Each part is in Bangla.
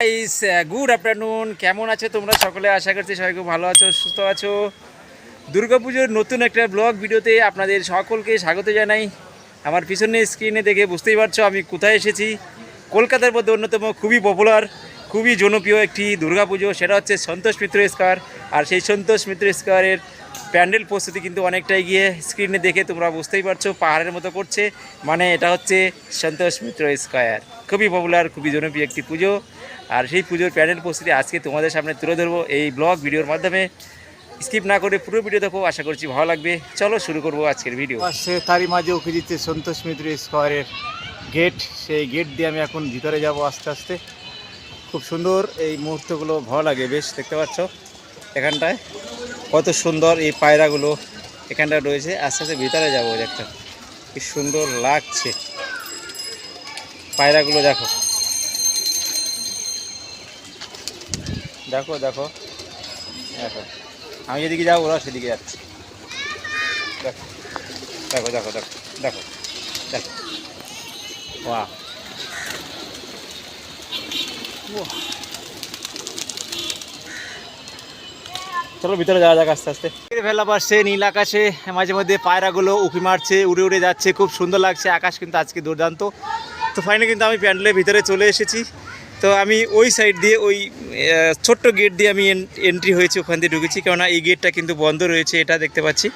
Guys, good afternoon. কেমন আছো তোমরা সকলে? আশা করছি সবাই খুব ভালো আছো, সুস্থ আছো। দুর্গাপুজোর নতুন একটা ব্লগ ভিডিওতে আপনাদের সকলকে স্বাগত জানাই। আমার পিছনে স্ক্রিনে দেখে বুঝতেই পারছো আমি কোথায় এসেছি। কলকাতার মধ্যে অন্যতম খুবই পপুলার, খুবই জনপ্রিয় একটি দুর্গাপুজো, সেটা হচ্ছে সন্তোষ মিত্র স্কোয়ার। আর সেই সন্তোষ মিত্র স্কোয়ারের প্যান্ডেল প্রস্তুতি কিন্তু অনেকটাই গিয়ে স্ক্রিনে দেখে তোমরা বুঝতেই পারছো পাহাড়ের মতো করছে। মানে এটা হচ্ছে সন্তোষ মিত্র স্কোয়ার, খুবই পপুলার, খুবই জনপ্রিয় একটি পুজো। আর সেই পুজোর প্যান্ডেল প্রস্তুতি আজকে তোমাদের সামনে তুলে ধরবো এই ব্লগ ভিডিওর মাধ্যমে। স্কিপ না করে পুরো ভিডিও দেখো, আশা করছি ভালো লাগবে। চলো শুরু করবো আজকের ভিডিও। সে তারই মাঝে উঠে দিচ্ছে সন্তোষ মিত্র স্কোয়ারের গেট। সেই গেট দিয়ে আমি এখন ভিতরে যাব আস্তে আস্তে। খুব সুন্দর এই মুহূর্তগুলো, ভালো লাগে বেশ। দেখতে পাচ্ছ এখানটায় কত সুন্দর এই পায়রাগুলো এখানটায় রয়েছে। আস্তে আস্তে ভিতরে যাবো, দেখতে কি সুন্দর লাগছে পায়রাগুলো। দেখো দেখো দেখো দেখো, আমি যেদিকে যাবো ওরা সেদিকে যাচ্ছে। দেখো দেখো দেখো দেখো দেখো দেখো, বাহ। চলো ভিতরে যাওয়া যাক আস্তে আস্তে। ভেলা পাশে নীল আকাশে মাঝে মধ্যে পায়রাগুলো উঁকি মারছে, উড়ে উড়ে যাচ্ছে, খুব সুন্দর লাগছে। আকাশ কিন্তু আজকে দুর্দান্ত। তো ফাইনালি কিন্তু আমি প্যান্ডেলের ভিতরে চলে এসেছি। তো আমি ওই সাইড দিয়ে ওই ছোট্ট গেট দিয়ে আমি এন্ট্রি হয়েছি, ওখান দিয়ে ঢুকেছি, কেননা এই গেটটা কিন্তু বন্ধ রয়েছে, এটা দেখতে পাচ্ছি।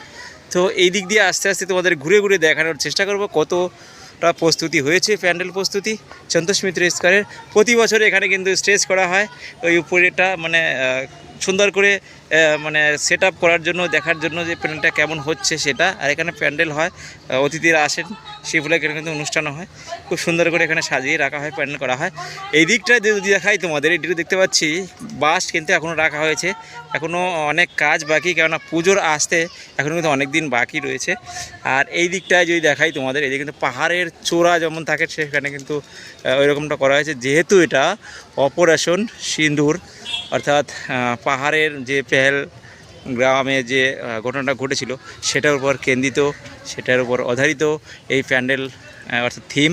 তো এই দিক দিয়ে আস্তে আস্তে তোমাদের ঘুরে ঘুরে দেখানোর চেষ্টা করব কতটা প্রস্তুতি হয়েছে প্যান্ডেল প্রস্তুতি সন্তোষ মিত্র স্কোয়ারের। প্রতি বছর এখানে কিন্তু স্টেজ করা হয়, ওই উপরেটা মানে সুন্দর করে মানে সেট আপ করার জন্য, দেখার জন্য যে প্যান্ডেলটা কেমন হচ্ছে সেটা। আর এখানে প্যান্ডেল হয়, অতিথিরা আসেন, সেগুলো এখানে কিন্তু অনুষ্ঠানও হয়। খুব সুন্দর করে এখানে সাজিয়ে রাখা হয়, প্যান্ডেল করা হয়। এই দিকটা যদি দেখাই তোমাদের, এটিতে দেখতে পাচ্ছি বাস কিন্তু এখনও রাখা হয়েছে। এখনও অনেক কাজ বাকি, কেননা পুজোর আসতে এখনও কিন্তু অনেক দিন বাকি রয়েছে। আর এই দিকটায় যদি দেখাই তোমাদের, এদিকে কিন্তু পাহাড়ের চূড়া যেমন থাকে সেখানে কিন্তু ওই রকমটা করা হয়েছে। যেহেতু এটা অপারেশন সিন্দুর, অর্থাৎ পাহাড়ের যে গ্রামে যে ঘটনাটা ঘটেছিল সেটার উপর কেন্দ্রিত, সেটার উপর আধারিত এই প্যান্ডেল, অর্থাৎ থিম।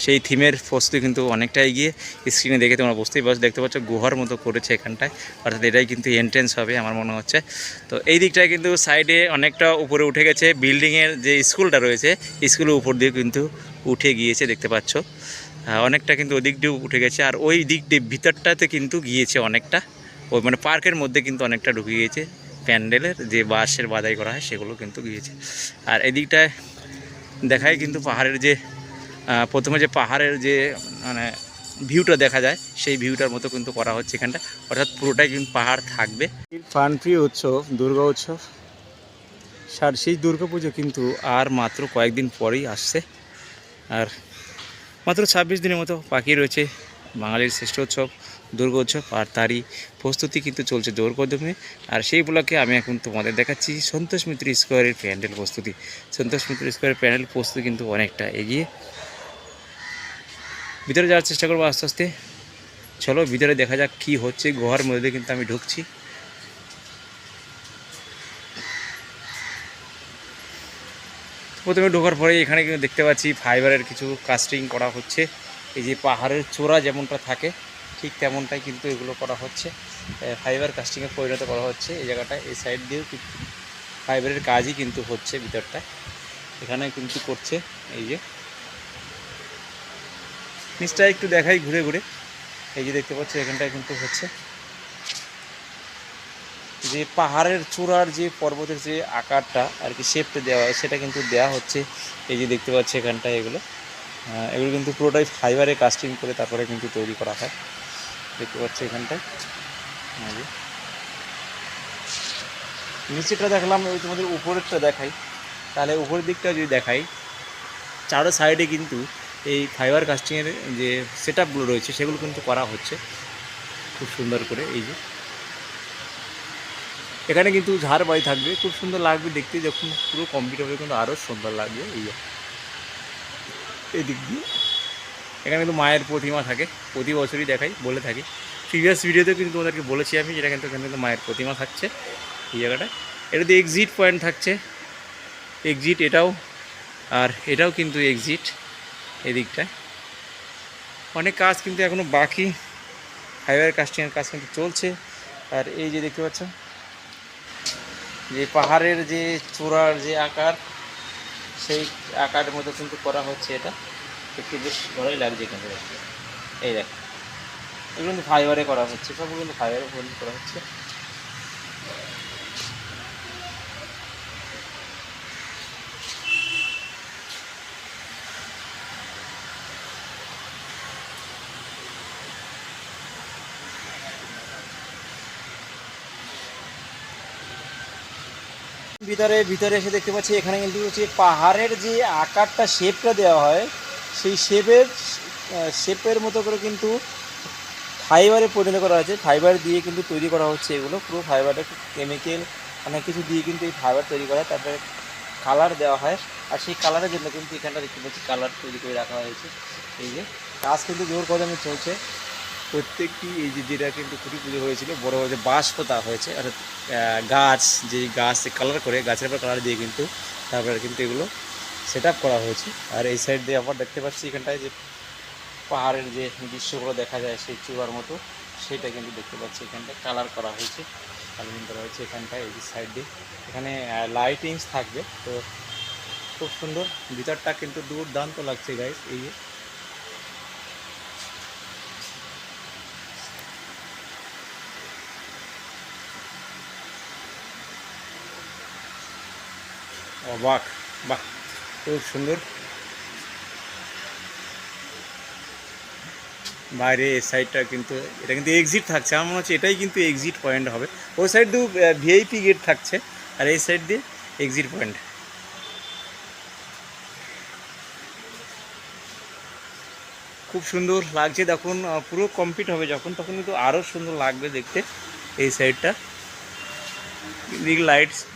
সেই থিমের প্রস্তুতি কিন্তু অনেকটা এগিয়ে। স্ক্রিনে দেখে তোমরা বুঝতেই পারছো, দেখতে পাচ্ছ গুহার মতো করেছে এখানটায়, অর্থাৎ এটাই কিন্তু এন্ট্রেন্স হবে আমার মনে হচ্ছে। তো এই দিকটায় কিন্তু সাইডে অনেকটা উপরে উঠে গেছে, বিল্ডিংয়ের যে স্কুলটা রয়েছে স্কুলের উপর দিয়ে কিন্তু উঠে গিয়েছে, দেখতে পাচ্ছ অনেকটা কিন্তু ওই দিক দিয়ে উঠে গেছে। আর ওই দিক দিয়ে ভিতরটাতে কিন্তু গিয়েছে অনেকটা, ওই মানে পার্কের মধ্যে কিন্তু অনেকটা ঢুকে গিয়েছে। প্যান্ডেলের যে বাঁশের বাদাই করা হয় সেগুলো কিন্তু গিয়েছে। আর এদিকটায় দেখায় কিন্তু পাহাড়ের যে প্রথমে যে পাহাড়ের যে মানে ভিউটা দেখা যায়, সেই ভিউটার মতো কিন্তু করা হচ্ছে এখানটা, অর্থাৎ পুরোটাই কিন্তু পাহাড় থাকবে। প্রাণপ্রিয় উৎসব দুর্গা উৎসব, আর সেই দুর্গা পুজো কিন্তু আর মাত্র কয়েকদিন পরেই আসছে। আর মাত্র 26 দিনের মতো বাকি রয়েছে বাঙালির শ্রেষ্ঠ উৎসব দুর্গা উৎসব, আর তারই প্রস্তুতি কিন্তু চলছে জোর কদমে। আর সেই উপলক্ষে আমি এখন তোমাদের দেখাচ্ছি সন্তোষ মিত্র স্কোয়ারের প্যান্ডেল প্রস্তুতি। সন্তোষ মিত্র স্কোয়ারের প্যান্ডেল প্রস্তুতি কিন্তু অনেকটা এগিয়ে। ভিতরে যাওয়ার চেষ্টা করবো আস্তে আস্তে। চলো ভিতরে দেখা যাক কি হচ্ছে। গুহার মধ্যে কিন্তু আমি ঢুকছি। প্রথমে ঢোকার পরে এখানে কিন্তু দেখতে পাচ্ছি ফাইবারের কিছু কাস্টিং করা হচ্ছে। এই যে পাহাড়ের চূড়া যেমনটা থাকে ঠিক তেমনটাই কিন্তু এগুলো করা হচ্ছে, ফাইবার কাস্টিংয়ে পরিণত করা হচ্ছে এই জায়গাটায়। এই সাইড দিয়েও ফাইবারের কাজই কিন্তু হচ্ছে ভিতরটায়, এখানে কিন্তু করছে। এই যে নিচটা একটু দেখাই ঘুরে ঘুরে, এই যে দেখতে পাচ্ছি এখানটায় কিন্তু হচ্ছে যে পাহাড়ের চূড়ার যে পর্বতের যে আকারটা আর কি শেপটা দেওয়া হয় সেটা কিন্তু দেওয়া হচ্ছে। এই যে দেখতে পাচ্ছি এখানটায় এগুলো কিন্তু পুরোটাই ফাইবারে কাস্টিং করে তারপরে কিন্তু তৈরি করা হয়, দেখতে পাচ্ছি এখানটায়। নিচেটা দেখলাম, ওই তোমাদের উপরেরটা দেখাই, তাহলে উপরের দিকটা যদি দেখাই, চারো সাইডে কিন্তু এই ফাইবার কাস্টিংয়ের যে সেট আপগুলো রয়েছে সেগুলো কিন্তু করা হচ্ছে খুব সুন্দর করে। এই যে এখানে কিন্তু ঝাড়বাড়ি থাকবে, খুব সুন্দর লাগবে দেখতে, যখন পুরো কমপ্লিট হবে কিন্তু আরও সুন্দর লাগবে। এই দিক দিয়ে এখানে কিন্তু মায়ের প্রতিমা থাকে, প্রতি বছরই দেখাই, বলে থাকি। প্রিভিয়াস ভিডিওতে কিন্তু তোমাদেরকে বলেছি আমি, যেটা কিন্তু এখানে কিন্তু মায়ের প্রতিমা থাকছে এই জায়গাটায়। এটাতে এক্সিট পয়েন্ট থাকছে, এক্সিট এটাও, আর এটাও কিন্তু এক্সিট। এদিকটায় অনেক কাজ কিন্তু এখনও বাকি, ফাইবার কাস্টিংয়ের কাজ কিন্তু চলছে। আর এই যে দেখতে পাচ্ছ যে পাহাড়ের যে চূড়ার যে আকার, সেই আকারের মতো কিন্তু করা হচ্ছে। এটা দেখতে বেশ ভালোই লাগছে কিন্তু দেখতে। এই দেখ, এগুলো কিন্তু ফাইবারে করা হচ্ছে, সবগুলো কিন্তু ফাইবারে করা হচ্ছে। ভিতরে এসে দেখতে পাচ্ছি এখানে কিন্তু হচ্ছে পাহাড়ের যে আকারটা, শেপটা দেওয়া হয়, সেই শেপের মতো করে কিন্তু ফাইবারে পরিণত করা হয়েছে। ফাইবার দিয়ে কিন্তু তৈরি করা হচ্ছে এগুলো, পুরো ফাইবারটা কেমিক্যাল অনেক কিছু দিয়ে কিন্তু এই ফাইবার তৈরি করা হয়, তারপরে কালার দেওয়া হয়। আর সেই কালারের জন্য কিন্তু এখানটা দেখতে পাচ্ছি কালার তৈরি করে রাখা হয়েছে। এই যে কাজ কিন্তু জোর কদমে চলছে। প্রত্যেকটি এই যে যেটা কিন্তু খুঁটি পুজো হয়েছিল, বড় যে বাঁশ পোতা হয়েছে, অর্থাৎ গাছ, যে গাছ কালার করে গাছের পর কালার দিয়ে কিন্তু তারপরে কিন্তু এগুলো সেট আপ করা হয়েছে। আর এই সাইড দিয়ে আবার দেখতে পাচ্ছি এখানটায় যে পাহাড়ের যে দৃশ্যগুলো দেখা যায় সেই চূড়ার মতো, সেটা কিন্তু দেখতে পাচ্ছি এখানটায় কালার করা হয়েছে, কালারিং করা হয়েছে এখানটায়। এই যে সাইড দিয়ে এখানে লাইটিংস থাকবে, তো খুব সুন্দর। ভিতরটা কিন্তু দুর্দান্ত লাগছে গাইস। এই যে অবাক, বাহ, খুব সুন্দর। বাইরে এই সাইডটা কিন্তু, এটা কিন্তু এক্সিট থাকছে, আমার মনে হচ্ছে এটাই কিন্তু এক্সিট পয়েন্ট হবে। ওই সাইড দিয়ে ভিআইপি গেট থাকছে, আর এই সাইড দিয়ে এক্সিট পয়েন্ট। খুব সুন্দর লাগছে। যখন পুরো কমপ্লিট হবে যখন, তখন কিন্তু আরও সুন্দর লাগবে দেখতে এই সাইডটা।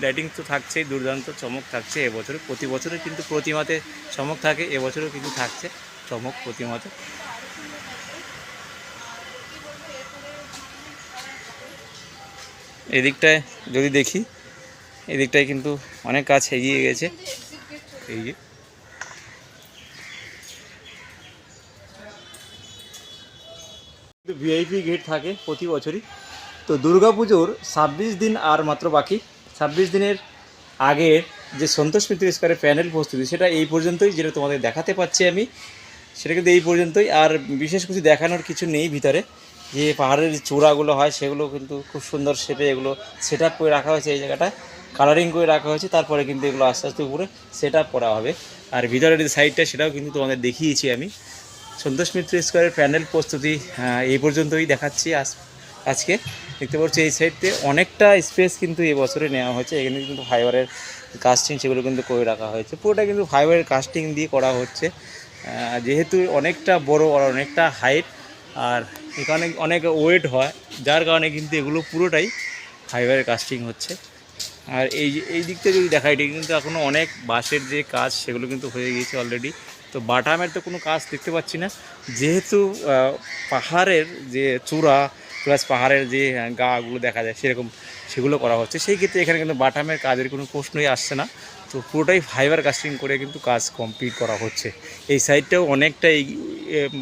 লাইটিং তো থাকছেই, দুর্দান্ত চমক থাকছে এবছরে। প্রতি বছরে কিন্তু প্রতিমাতে চমক থাকে, এবছরও কিন্তু থাকছে চমক প্রতিমাতে। এদিকটায় যদি দেখি, এদিকটায় কিন্তু অনেক কাজ এগিয়ে গেছে। এই যে ভিআইপি গেট থাকে প্রতি বছরই। তো দুর্গাপুজোর 26 দিন আর মাত্র বাকি। 26 দিনের আগের যে সন্তোষ মিত্র স্কোয়ারের প্যানেল প্রস্তুতি, সেটা এই পর্যন্তই। যেটা তোমাদের দেখাতে পাচ্ছি আমি, সেটা কিন্তু এই পর্যন্তই। আর বিশেষ কিছু দেখানোর কিছু নেই ভিতরে। যে পাহাড়ের যে চূড়াগুলো হয় সেগুলো কিন্তু খুব সুন্দর শেপে এগুলো সেট আপ করে রাখা হয়েছে, এই জায়গাটায় কালারিং করে রাখা হয়েছে। তারপরে কিন্তু এগুলো আস্তে আস্তে উপরে সেট আপ করা হবে। আর ভিতরের যে সাইডটা, সেটাও কিন্তু তোমাদের দেখিয়েছি আমি। সন্তোষ মিত্র স্কোয়ারের প্যানেল প্রস্তুতি এই পর্যন্তই দেখাচ্ছি। আজকে দেখতে পাচ্ছি এই সাইডে অনেকটা স্পেস কিন্তু এবছরে নেওয়া হয়েছে। এখানে কিন্তু ফাইবারের কাস্টিং সেগুলো কিন্তু করে রাখা হয়েছে। পুরোটা কিন্তু ফাইবারের কাস্টিং দিয়ে করা হচ্ছে, যেহেতু অনেকটা বড় আর অনেকটা হাইট, আর এখানে অনেক ওয়েট হয়, যার কারণে কিন্তু এগুলো পুরোটাই ফাইবারের কাস্টিং হচ্ছে। আর এই দিকটা যদি দেখা, এটা কিন্তু এখনও অনেক বাঁশের যে কাজ সেগুলো কিন্তু হয়ে গিয়েছে অলরেডি। তো বাটামের তো কোনো কাজ দেখতে পাচ্ছি না, যেহেতু পাহাড়ের যে চূড়া প্লাস পাহাড়ের যে গাগুলো দেখা যায় সেরকম সেগুলো করা হচ্ছে। সেই ক্ষেত্রে এখানে কিন্তু বাটামের কাজের কোনো প্রশ্নই আসছে না। তো পুরোটাই ফাইবার কাস্টিং করে কিন্তু কাজ কমপ্লিট করা হচ্ছে। এই সাইডটাও অনেকটা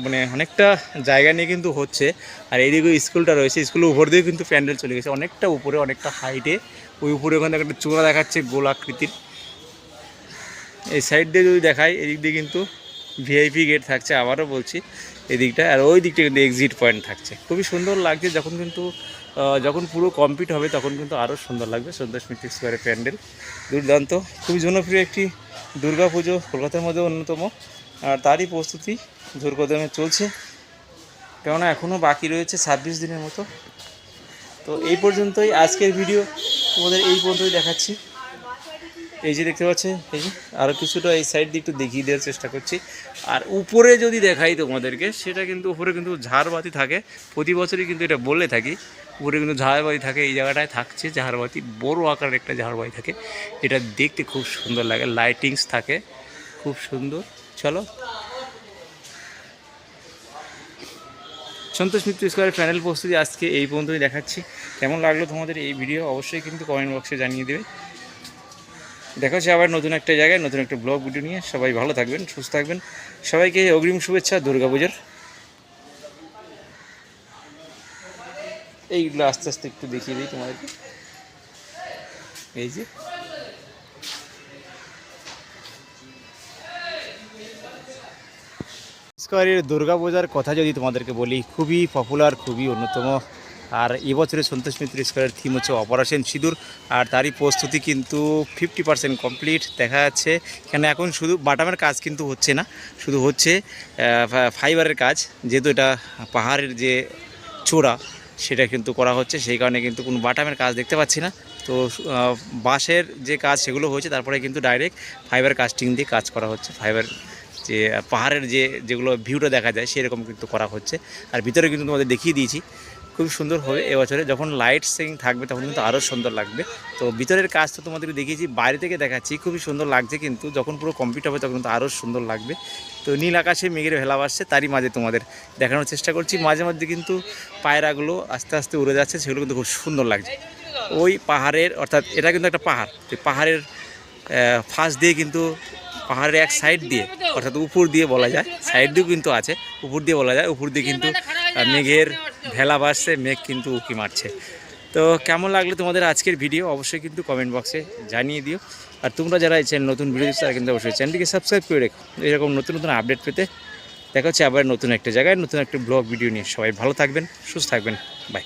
মানে অনেকটা জায়গা নিয়ে কিন্তু হচ্ছে। আর এইদিকে স্কুলটা রয়েছে, স্কুলের উপর দিয়ে কিন্তু প্যান্ডেল চলে গেছে অনেকটা উপরে, অনেকটা হাইটে। ওই উপরে ওখানে একটা চূড়া দেখাচ্ছে গোল আকৃতির। এই সাইড দিয়ে যদি দেখাই, এদিক দিয়ে কিন্তু ভিআইপি গেট থাকছে, আবারও বলছি এদিকটা। আর ওই দিকটা কিন্তু এক্সিট পয়েন্ট থাকছে। খুবই সুন্দর লাগছে। যখন পুরো কমপ্লিট হবে তখন কিন্তু আরও সুন্দর লাগবে। সন্তোষ মিত্র স্কোয়ারের প্যান্ডেল দুর্দান্ত, খুবই জনপ্রিয় একটি দুর্গাপুজো, কলকাতার মধ্যে অন্যতম। আর তারই প্রস্তুতি জোরকদমে চলছে, কেননা এখনও বাকি রয়েছে 26 দিনের মতো। তো এই পর্যন্তই আজকের ভিডিও, তোমাদের এই পর্যন্তই দেখাচ্ছি। এই যে দেখতে পাচ্ছে, এই যে আরও কিছুটা এই সাইড দিয়ে একটু দেখিয়ে দেওয়ার চেষ্টা করছি। আর উপরে যদি দেখাই তোমাদেরকে, সেটা কিন্তু উপরে কিন্তু ঝাড়বাতি থাকে প্রতি বছরই, কিন্তু এটা বলে থাকি উপরে কিন্তু ঝাড়বাতি থাকে। এই জায়গাটায় থাকছে ঝাড়বাতি, বড় আকারের একটা ঝাড়বাতি থাকে, যেটা দেখতে খুব সুন্দর লাগে। লাইটিংস থাকে খুব সুন্দর। চলো, সন্তোষ মিত্র স্কোয়ারের প্যানেল প্রস্তুতি আজকে এই পর্যন্তই দেখাচ্ছি। কেমন লাগলো তোমাদের এই ভিডিও অবশ্যই কিন্তু কমেন্ট বক্সে জানিয়ে দেবে। দেখা হচ্ছে আবার নতুন একটা জায়গায় নতুন একটা ব্লগ ভিডিও নিয়ে। সবাই ভালো থাকবেন, সুস্থ থাকবেন। সবাইকে অগ্রিম শুভেচ্ছা দুর্গাপুজোর। এইগুলো আস্তে আস্তে একটু দেখিয়ে দিই তোমাদেরকে। এই যে স্কোয়ারের দুর্গাপূজার কথা যদি তোমাদেরকে বলি, খুবই পপুলার, খুবই অন্যতম। আর এবছরের সন্তোষ মিত্র স্কোয়ারের থিম হচ্ছে অপারেশন সিঁদুর, আর তারই প্রস্তুতি কিন্তু 50% কমপ্লিট দেখা যাচ্ছে। এখানে এখন শুধু বাটামের কাজ কিন্তু হচ্ছে না, শুধু হচ্ছে ফাইবারের কাজ, যেহেতু এটা পাহাড়ের যে চূড়া সেটা কিন্তু করা হচ্ছে, সেই কারণে কিন্তু কোনো বাটামের কাজ দেখতে পাচ্ছি না। তো বাঁশের যে কাজ সেগুলো হয়েছে, তারপরে কিন্তু ডাইরেক্ট ফাইবার কাস্টিং দিয়ে কাজ করা হচ্ছে। ফাইবার যে পাহাড়ের যেগুলো ভিউটা দেখা যায় সেরকম কিন্তু করা হচ্ছে। আর ভিতরে কিন্তু তোমাদের দেখিয়ে দিয়েছি, খুব সুন্দর হবে এবছরে। যখন লাইট সিং থাকবে তখন কিন্তু আরও সুন্দর লাগবে। তো ভিতরের কাজ তো তোমাদেরকে দেখিয়েছি, বাইরে থেকে দেখাচ্ছি, খুবই সুন্দর লাগছে। কিন্তু যখন পুরো কমপ্লিট হবে তখন কিন্তু আরও সুন্দর লাগবে। তো নীল আকাশে মেঘের ভেলা ভাসছে, তারই মাঝে তোমাদের দেখানোর চেষ্টা করছি। মাঝে মধ্যে কিন্তু পায়রাগুলো আস্তে আস্তে উড়ে যাচ্ছে, সেগুলো কিন্তু খুব সুন্দর লাগছে। ওই পাহাড়ের, অর্থাৎ এটা কিন্তু একটা পাহাড়, তো পাহাড়ের ফাঁস দিয়ে কিন্তু, পাহাড়ের এক সাইড দিয়ে, অর্থাৎ উপর দিয়ে বলা যায়, সাইড দিয়েও কিন্তু আছে, উপর দিয়ে বলা যায়, উপর দিয়ে কিন্তু মেঘের ভেলা ভাসছে, মেঘ কিন্তু উঁকি মারছে। তো কেমন লাগলো তোমাদের আজকের ভিডিও অবশ্যই কিন্তু কমেন্ট বক্সে জানিয়ে দিও। আর তোমরা যারা এই চ্যানেল নতুন ভিডিও দিচ্ছ তারা কিন্তু অবশ্যই চ্যানেলটিকে সাবস্ক্রাইব করে রেখো, এরকম নতুন নতুন আপডেট পেতে। দেখা হচ্ছে আবার নতুন একটা জায়গায় নতুন একটা ব্লগ ভিডিও নিয়ে। সবাই ভালো থাকবেন, সুস্থ থাকবেন, বাই।